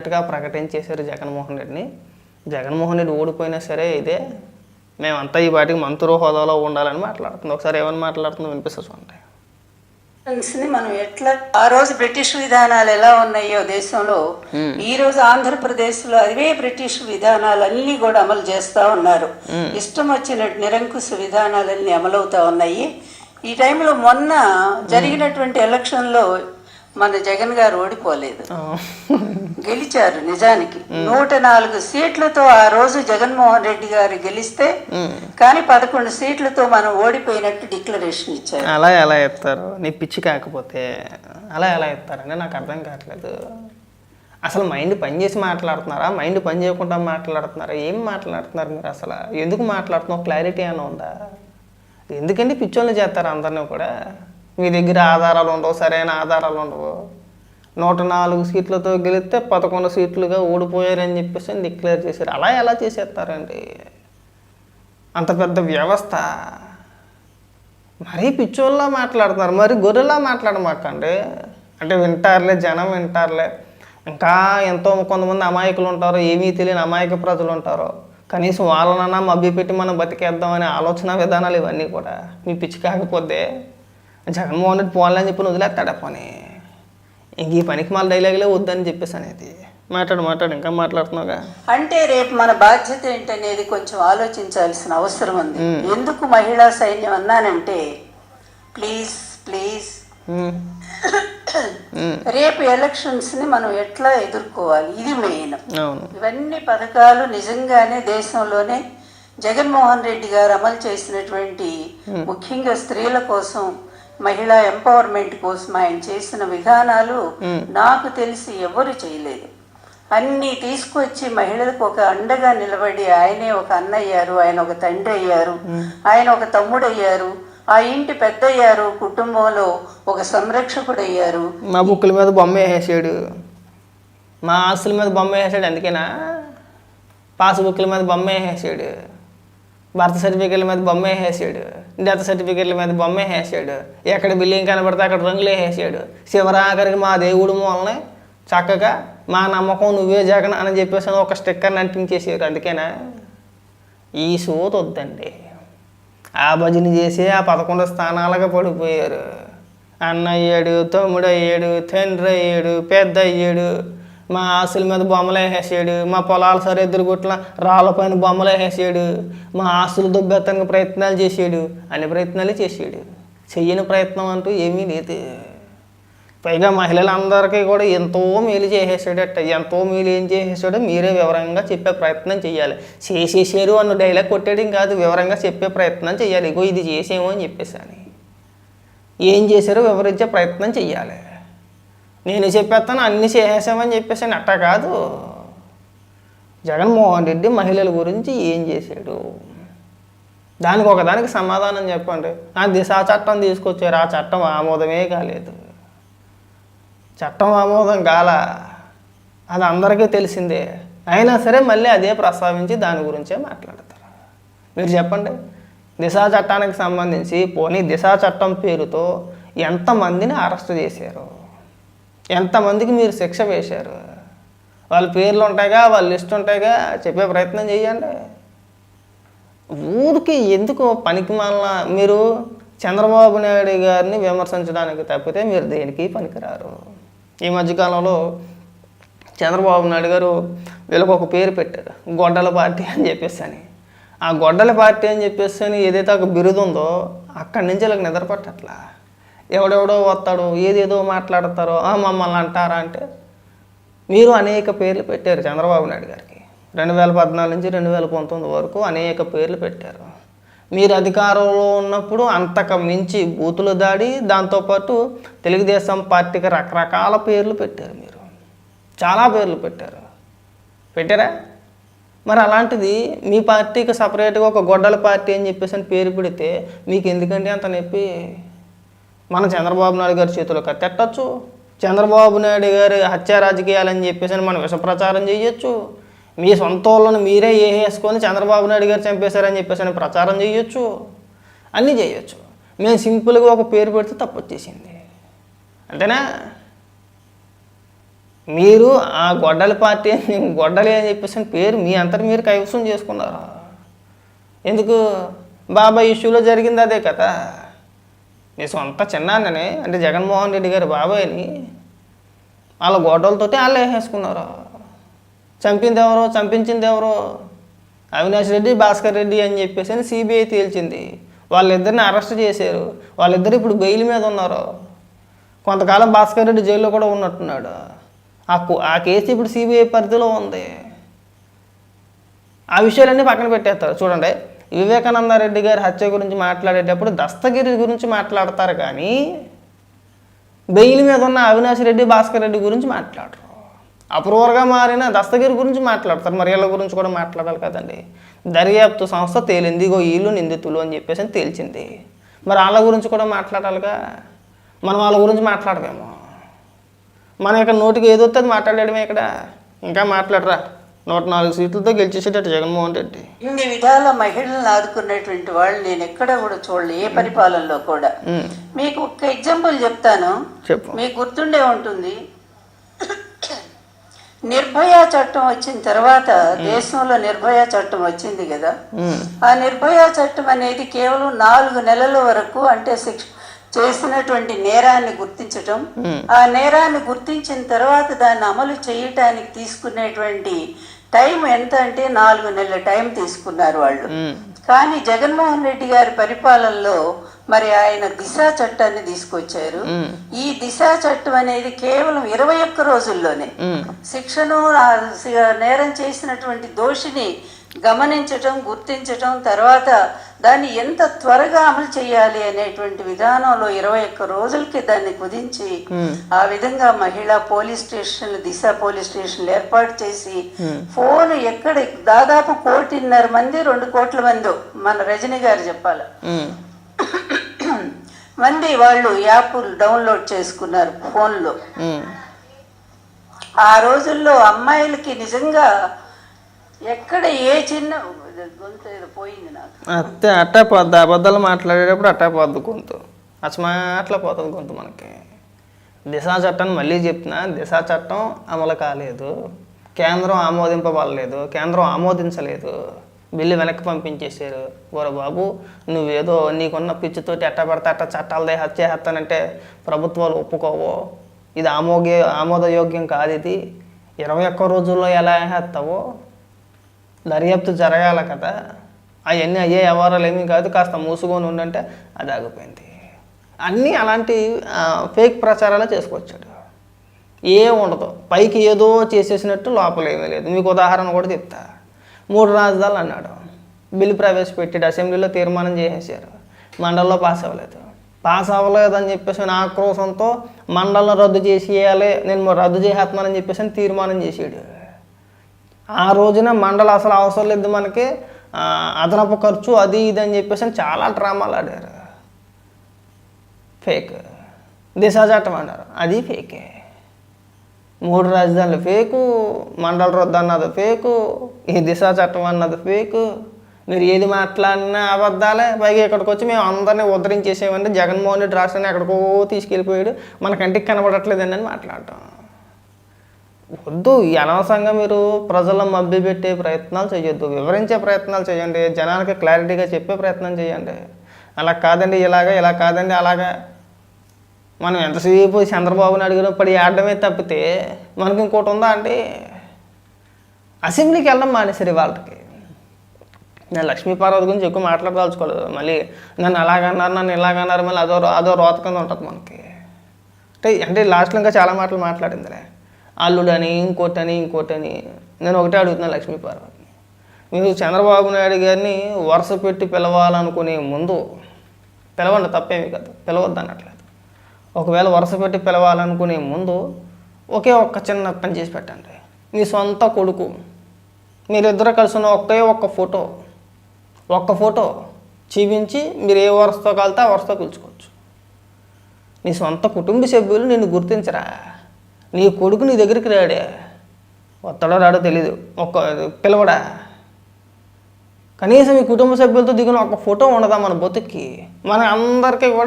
ప్రకటించేశారు జగన్మోహన్ రెడ్డిని. జగన్మోహన్ రెడ్డి ఓడిపోయినా సరే ఇదే మేమంతా ఈ వాటికి మంత్రి హోదాలో ఉండాలని మాట్లాడుతుంది. ఒకసారి ఏమని మాట్లాడుతుందో వినిపిస్తుంది చూడండి. మనం ఎట్లా ఆ రోజు బ్రిటిష్ విధానాలు ఎలా ఉన్నాయో దేశంలో ఈ రోజు ఆంధ్రప్రదేశ్లో అవే బ్రిటిష్ విధానాలన్నీ కూడా అమలు చేస్తూ ఉన్నారు. ఇష్టం వచ్చినట్టు నిరంకుశ విధానాలన్నీ అమలవుతా ఉన్నాయి. ఈ టైంలో మొన్న జరిగినటువంటి ఎలక్షన్లో మన జగన్ గారు ఓడిపోలేదు, గెలిచారు. నిజానికి 104 సీట్లతో ఆ రోజు జగన్మోహన్ రెడ్డి గారు గెలిస్తే కానీ 11 సీట్లతో మనం ఓడిపోయినట్టు డిక్లరేషన్ ఇచ్చారు. అలా ఎలా చెప్తారు? నీ పిచ్చి కాకపోతే అలా ఎలా చెప్తారని నాకు అర్థం కావట్లేదు. అసలు మైండ్ పని చేసి మాట్లాడుతున్నారా, మైండ్ పని చేయకుండా మాట్లాడుతున్నారా, ఏం మాట్లాడుతున్నారు మీరు? అసలు ఎందుకు మాట్లాడుతున్నావు? క్లారిటీ అని ఉందా? ఎందుకంటే పిచ్చోళ్ళు చేస్తారు అందరినీ కూడా. మీ దగ్గర ఆధారాలు ఉండవు, సరైన ఆధారాలు ఉండవు. 104 సీట్లతో గెలిస్తే 11 సీట్లుగా ఓడిపోయారని చెప్పేసి డిక్లేర్ చేశారు. అలా ఎలా చేసేస్తారండి? అంత పెద్ద వ్యవస్థ. మరీ పిచ్చోళ్ళలా మాట్లాడుతున్నారు, మరి గొర్రెలా మాట్లాడమాకండి. అంటే వింటారులే, జనం వింటారులే. ఇంకా ఎంతో కొంతమంది అమాయకులు ఉంటారు, ఏమీ తెలియని అమాయక ప్రజలు ఉంటారు. కనీసం వాళ్ళనన్నా మభ్యపెట్టి మనం బతికేద్దామనే ఆలోచన విధానాలు ఇవన్నీ కూడా. మీ పిచ్చి కాకపోతే జగన్మోహన్ రెడ్డి పోవాలని చెప్పి వదిలేస్తాడా పని? ఇంక ఈ పనికి మళ్ళీ డైలాగులే వద్దని చెప్పేసి అనేది మాట్లాడు ఇంకా మాట్లాడుతున్నావుగా. అంటే రేపు మన బాధ్యత ఏంటనేది కొంచెం ఆలోచించాల్సిన అవసరం ఉంది. ఎందుకు మహిళా సైన్యం అన్నానంటే ప్లీజ్ రేపు ఎలక్షన్స్ ని మనం ఎట్లా ఎదుర్కోవాలి, ఇది మెయిన్. ఇవన్నీ పథకాలు నిజంగానే దేశంలోనే జగన్మోహన్ రెడ్డి గారు అమలు చేసినటువంటి ముఖ్యంగా స్త్రీల కోసం, మహిళా ఎంపవర్మెంట్ కోసం ఆయన చేసిన విధానాలు నాకు తెలిసి ఎవరు చేయలేదు. అన్నీ తీసుకొచ్చి మహిళలకు ఒక అండగా నిలబడి ఆయనే ఒక అన్న అయ్యారు, ఆయన ఒక తండ్రి అయ్యారు, ఆయన ఒక తమ్ముడు అయ్యారు, ఆ ఇంటి పెద్ద అయ్యారు, కుటుంబంలో ఒక సంరక్షకుడు అయ్యారు. మా బుక్కుల మీద బొమ్మ వేసాడు, మా ఆస్తుల మీద బొమ్మ వేసాడు. అందుకేనా పాస్బుక్ల మీద బొమ్మ వేసాడు, బర్త్ సర్టిఫికేట్ల మీద బొమ్మ వేసాడు, డెత్ సర్టిఫికేట్ల మీద బొమ్మ వేసాడు, ఎక్కడ బిల్లింగ్ కనబడితే అక్కడ రంగులు వేసాడు. చివరాఖరికి మా దేవుడు మూలనే చక్కగా మా నమ్మకం నువ్వే జగన్ అని చెప్పేసి ఒక స్టిక్కర్ని అంటించేసారు. అందుకేనా ఈ సోత వద్దండి. ఆ భజన చేసి ఆ 11 స్థానాలుగా పడిపోయారు. అన్న అయ్యాడు, తమ్ముడు అయ్యాడు, తండ్రి అయ్యాడు, పెద్ద అయ్యాడు. మా ఆస్తుల మీద బొమ్మలు వేసేసాడు, మా పొలాల సరిహద్దులు గుట్ల రాళ్ళపైన బొమ్మలు వేసేసాడు, మా ఆస్తులు దుబ్బెత్తడానికి ప్రయత్నాలు చేసాడు, అన్ని ప్రయత్నాలు చేసాడు. చెయ్యని ప్రయత్నం అంటూ ఏమీ లేదు. పైగా మహిళలందరికీ కూడా ఎంతో మేలు చేసేసాడట. ఎంతో మేలు ఏం చేసేసాడో మీరే వివరంగా చెప్పే ప్రయత్నం చేయాలి. చేసేసారు అన్న డైలాగ్ కొట్టేయడం కాదు, వివరంగా చెప్పే ప్రయత్నం చేయాలి. ఇగో ఇది చేసేమో అని చెప్పేసి అని ఏం చేశారో వివరించే ప్రయత్నం చెయ్యాలి. నేను చెప్పేస్తాను అన్నీ చేసేసామని చెప్పేసి అట్టా కాదు. జగన్మోహన్ రెడ్డి మహిళల గురించి ఏం చేశాడు, దానికి ఒకదానికి సమాధానం చెప్పండి. ఆ దిశా చట్టం తీసుకొచ్చారు, ఆ చట్టం ఆమోదమే కాలేదు. చట్టం ఆమోదం కాల, అది అందరికీ తెలిసిందే. అయినా సరే మళ్ళీ అదే ప్రస్తావించి దాని గురించే మాట్లాడతారు. మీరు చెప్పండి, దిశా చట్టానికి సంబంధించి పోనీ దిశా చట్టం పేరుతో ఎంతమందిని అరెస్ట్ చేశారు, ఎంతమందికి మీరు శిక్ష వేశారు? వాళ్ళ పేర్లు ఉంటాయిగా, వాళ్ళ లిస్ట్ ఉంటాయిగా, చెప్పే ప్రయత్నం చేయండి. ఊరికి ఎందుకు పనికి మళ్ళా మీరు చంద్రబాబు నాయుడు గారిని విమర్శించడానికి తప్పితే మీరు దేనికి పనికిరారు. ఈ మధ్యకాలంలో చంద్రబాబు నాయుడు గారు వీళ్ళకి ఒక పేరు పెట్టారు, గొడ్డల పార్టీ అని చెప్పేసి అని. ఆ గొడ్డల పార్టీ అని చెప్పేసి అని ఏదైతే ఒక బిరుదు ఉందో అక్కడి నుంచి వీళ్ళకి నిద్రపట్టట్లా. ఎవడెవడో వస్తాడు, ఏదేదో మాట్లాడతారో, మమ్మల్ని అంటారా అంటే మీరు అనేక పేర్లు పెట్టారు చంద్రబాబు నాయుడు గారికి. 2014 నుంచి 2019 వరకు అనేక పేర్లు పెట్టారు. మీరు అధికారంలో ఉన్నప్పుడు అంతకు మించి బూతులు దాడి, దాంతోపాటు తెలుగుదేశం పార్టీకి రకరకాల పేర్లు పెట్టారు. మీరు చాలా పేర్లు పెట్టారా? మరి అలాంటిది మీ పార్టీకి సపరేట్గా ఒక గొడ్డల పార్టీ అని చెప్పేసి అని పేరు పెడితే మీకు ఎందుకంటే అంత నొప్పి? మనం చంద్రబాబు నాయుడు గారి చేతిలో కట్టెట్టచ్చు, చంద్రబాబు నాయుడు గారి హత్య రాజకీయాలని చెప్పేసి మనం విష ప్రచారం చేయొచ్చు, మీ సొంత వాళ్ళని మీరే వేసుకొని చంద్రబాబు నాయుడు గారు చంపేశారని చెప్పేసి అని ప్రచారం చేయొచ్చు, అన్నీ చేయొచ్చు. మేము సింపుల్గా ఒక పేరు పెడితే తప్పు వచ్చేసింది, అంతేనా? మీరు ఆ గొడ్డలి పార్టీ గొడ్డలి అని చెప్పేసి పేరు మీ అంతటి మీరు కైవసం చేసుకున్నారు. ఎందుకు? బాబాయ్ ఇష్యూలో జరిగింది అదే కదా. మీ సొంత చిన్నాన్ననే అంటే జగన్మోహన్ రెడ్డి గారి బాబాయ్ని వాళ్ళ గొడ్డలతోటి వాళ్ళు వేసేసుకున్నారు. చంపింది ఎవరో, చంపించింది ఎవరో? అవినాష్ రెడ్డి, భాస్కర్ రెడ్డి అని చెప్పేసి సిబిఐ తేల్చింది. వాళ్ళిద్దరిని అరెస్ట్ చేశారు. వాళ్ళిద్దరు ఇప్పుడు బెయిల్ మీద ఉన్నారు. కొంతకాలం భాస్కర్ రెడ్డి జైల్లో కూడా ఉన్నట్టున్నాడు. ఆ కేసు ఇప్పుడు సిబిఐ పరిధిలో ఉంది. ఆ విషయాలన్నీ పక్కన పెట్టేస్తారు. చూడండి, వివేకానంద రెడ్డి గారి హత్య గురించి మాట్లాడేటప్పుడు దస్తగిరి గురించి మాట్లాడతారు, కానీ బెయిల్ మీద ఉన్న అవినాష్ రెడ్డి, భాస్కర్ రెడ్డి గురించి మాట్లాడరు. అప్రూవర్గా మారిన దస్తగిరి గురించి మాట్లాడతారు. మరి వీళ్ళ గురించి కూడా మాట్లాడాలి కదండి. దర్యాప్తు సంస్థ తేలింది, ఇగో వీళ్ళు నిందితులు అని చెప్పేసి తేల్చింది. మరి వాళ్ళ గురించి కూడా మాట్లాడాలిగా. మనం వాళ్ళ గురించి మాట్లాడమేమో. మనం ఇక్కడ నోటికి ఏదొస్తే అది మాట్లాడేయడమే. ఇక్కడ ఇంకా మాట్లాడరా. 104 సీట్లతో గెలిచేసేటట్టు జగన్మోహన్ రెడ్డి. ఇన్ని విధాల మహిళలను ఆదుకున్నటువంటి వాళ్ళు నేను ఎక్కడ కూడా చూడలే, ఏ పరిపాలనలో కూడా. మీకు ఒక ఎగ్జాంపుల్ చెప్తాను, చెప్పు. మీకు గుర్తుండే ఉంటుంది. నిర్భయ చట్టం వచ్చిన తర్వాత దేశంలో నిర్భయ చట్టం వచ్చింది కదా. ఆ నిర్భయ చట్టం అనేది కేవలం 4 నెలల వరకు, అంటే చేసినటువంటి నేరాన్ని గుర్తించటం, ఆ నేరాన్ని గుర్తించిన తర్వాత దాన్ని అమలు చేయటానికి తీసుకునేటువంటి టైం ఎంత అంటే 4 నెలల టైం తీసుకున్నారు వాళ్ళు. కానీ జగన్మోహన్ రెడ్డి గారి పరిపాలనలో మరి ఆయన దిశా చట్టాన్ని తీసుకొచ్చారు. ఈ దిశా చట్టం అనేది కేవలం 21 రోజుల్లోనే శిక్షను, నేరం చేసినటువంటి దోషిని గమనించటం, గుర్తించటం, తర్వాత దాన్ని ఎంత త్వరగా అమలు చేయాలి అనేటువంటి విధానంలో 21 రోజులకి దాన్ని కుదించి ఆ విధంగా మహిళా పోలీస్ స్టేషన్లు, దిశ పోలీస్ స్టేషన్లు ఏర్పాటు చేసి ఫోన్ ఎక్కడ దాదాపు 1.5 మంది 2 కోట్ల మంది మన రజనీ గారు చెప్పాలి మంది వాళ్ళు యాప్లు డౌన్లోడ్ చేసుకున్నారు ఫోన్లో. ఆ రోజుల్లో అమ్మాయిలకి నిజంగా ఎక్కడ ఏ చిన్న గొంతు ఏదో పోయింది నాకు. అట్టా పోద్ది. అబద్ధాలు మాట్లాడేటప్పుడు అట్టా పోద్ది గొంతు. అట్లా పోతుంది గొంతు మనకి. దిశా చట్టాన్ని మళ్ళీ చెప్తున్నా, దిశా చట్టం అమలు కాలేదు. కేంద్రం ఆమోదింపబడలేదు, కేంద్రం ఆమోదించలేదు. బిల్లు వెనక్కి పంపించేశారు. ఓరే బాబు, నువ్వేదో నీకున్న పిచ్చితోటి ఎట్టా పడితే అట్టా చట్టాలు చేస్తానంటే ప్రభుత్వాలు ఒప్పుకోవో. ఇది ఆమోదయోగ్యం కాదు. ఇది 21 రోజుల్లో ఎలా వేస్తావో? దర్యాప్తు జరగాల కదా. అవన్నీ అయ్యే వ్యవహారాలు ఏమీ కాదు. కాస్త మూసుకొని ఉండంటే అది ఆగిపోయింది. అన్నీ అలాంటి ఫేక్ ప్రచారాలు చేసుకొచ్చాడు. ఏం ఉండదు, పైకి ఏదో చేసేసినట్టు లోపల ఏమీ లేదు. మీకు ఉదాహరణ కూడా చెప్తా. 3 రాజధానులు అన్నాడు, బిల్లు ప్రవేశపెట్టాడు, అసెంబ్లీలో తీర్మానం చేసేసారు, మండలిలో పాస్ అవ్వలేదు. పాస్ అవ్వలేదని చెప్పేసి ఆక్రోశంతో మండలం రద్దు చేసేయాలి, నేను రద్దు చేసేస్తున్నానని చెప్పేసి తీర్మానం చేసాడు. ఆ రోజున మండలి అసలు అవసరం లేదు మనకి, అదనపు ఖర్చు అది ఇది అని చెప్పేసి చాలా డ్రామాలు ఆడారు. ఫేక్. దిశా చట్టం అన్నారు, అది ఫేకే. 3 రాజధానులు ఫేకు, మండల రద్దు అన్నది ఫేకు, ఈ దిశా చట్టం అన్నది ఫేకు. మీరు ఏది మాట్లాడినా అబద్ధాలే. పైగా ఇక్కడికి వచ్చి మేము అందరినీ ఉద్ధరించేసామంటే జగన్మోహన్ రెడ్డి రాష్ట్రాన్ని ఎక్కడికో తీసుకెళ్ళిపోయాడు, మన కంటికి కనబడట్లేదండి అని మాట్లాడటం వద్దు. ఈ అనవసరంగా మీరు ప్రజలను మభ్యపెట్టే ప్రయత్నాలు చేయొద్దు. వివరించే ప్రయత్నాలు చేయండి, జనానికి క్లారిటీగా చెప్పే ప్రయత్నం చేయండి. అలా కాదండి ఇలాగా, ఇలా కాదండి అలాగా. మనం ఎంతసేపు చంద్రబాబు నాయుడు గారు పడి ఆడడమే తప్పితే మనకి ఇంకోటి ఉందా అంటే? అసెంబ్లీకి వెళ్ళడం మానేసరి వాళ్ళకి. నేను లక్ష్మీపార్వతి గురించి ఎక్కువ మాట్లాడదలుచుకోలేదు. మళ్ళీ నన్ను అలాగన్నారు, నన్ను ఇలాగన్నారు, మళ్ళీ అదో రోత కింద ఉంటుంది మనకి. అంటే లాస్ట్లో ఇంకా చాలా మాటలు మాట్లాడిందిలే, అల్లుడని, ఇంకోటని. నేను ఒకటే అడుగుతున్నాను లక్ష్మీపార్వతిని, మీరు చంద్రబాబు నాయుడు గారిని వరుస పెట్టి పిలవాలనుకునే ముందు పిలవండి, తప్పేమీ కాదు, పిలవద్దు అనట్లేదు. ఒకవేళ వరుస పెట్టి పిలవాలనుకునే ముందు ఒకే ఒక్క చిన్న పని చేసి పెట్టండి. మీ సొంత కొడుకు, మీరిద్దరు కలిసి ఉన్న ఒక్క ఫోటో చూపించి మీరు ఏ వరుసతో కలితే ఆ వరుసతో పిలుచుకోవచ్చు. నీ సొంత కుటుంబ సభ్యులు నిన్ను గుర్తించరా? నీ కొడుకు నీ దగ్గరికి రాడే, వస్తాడో రాడో తెలీదు, పిలవడా? కనీసం మీ కుటుంబ సభ్యులతో దిగిన ఒక ఫోటో ఉండదా మన బతుక్కి? మన అందరికీ కూడా